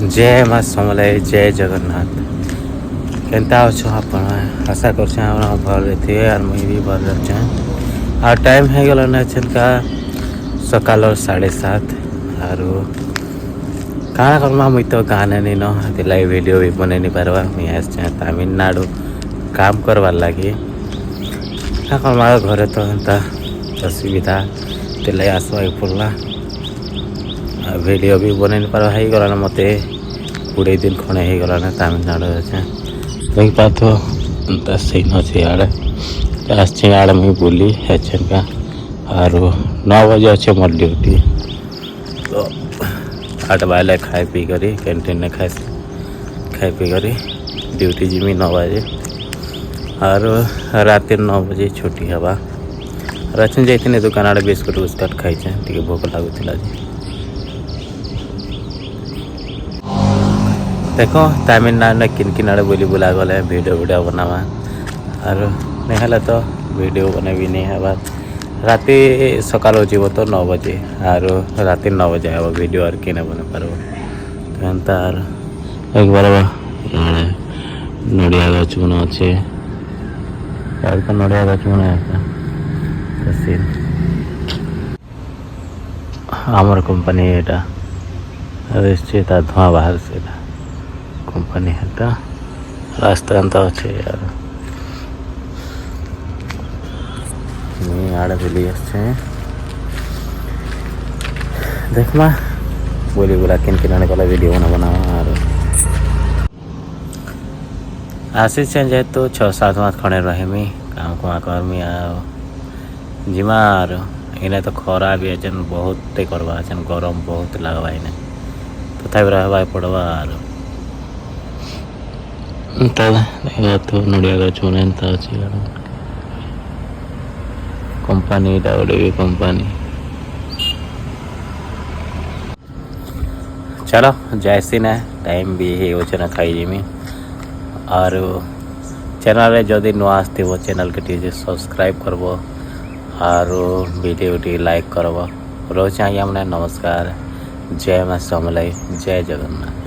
जय माँ समलाई जय जगन्नाथ केनता अच्छो आप आशा कर भल थे और मुई भी भल अच्छे और टाइम हो गला का सकाल 7:30 और काଣା करमा मुई तो गाने नहीं न वीडियो भी बने नहीं पारवा मुई आसे तमिलनाडु काम करवार लगी क्या करमा घरे तो एंता असुविधा तेल आसवा पड़ला वीडियो भी बन नहीं पार हो गला मत 20 दिन खड़े हो गला तमिलनाडु अच्छे वही पाथ सीन अच्छे आड़े आसे आड़े मुई बुली हेचन का और 9 बजे अच्छे मोर ड्यूटी तो 8 बजे खाए पी करी कैंटीन में खाए पी करी ड्यूटी जिमी 9 बजे और रात 9 बजे छुट्टी हवा रचन जाइए दुकान आड़े बिस्कुट उस्कुट खाई टे भोक लगुला देखो तमिलनाडु में किन किन आड़े बुली बुला गले वीडियो बनावा और नहीं तो वीडियो बने भी नहीं है राति सकाल जीव तो 9 बजे और राति 9 बजे आब वीडियो और किने बने पार एंता एक बार नड़िया गच मन अच्छे तो नड़िया गच मन आमर कंपनी यहाँ धुआं बाहर से कंपनी है रास्ता एंता अच्छे यार आड़े बुली देखमा बोली बोला किन किन गला वीडियो बना और आसी जाए तो 6-7 मास खड़े रही काम कुमा करमी जिमा इन्हें तो खरा भी अच्छे बहुत करवा गरम बहुत लगवा इन्हें तथा रहवा पड़वा तो नड़िया गच अच्छी कंपनी गोटे भी कंपनी चलो जैसी ना टाइम भी हो खाई जिमी और चैनल जदि नुआ आसो चैनल के टी सब्सक्राइब करब और वीडियो टी लाइक करब रोज आज्ञा मैंने नमस्कार जय माँ समलाई जय जगन्नाथ।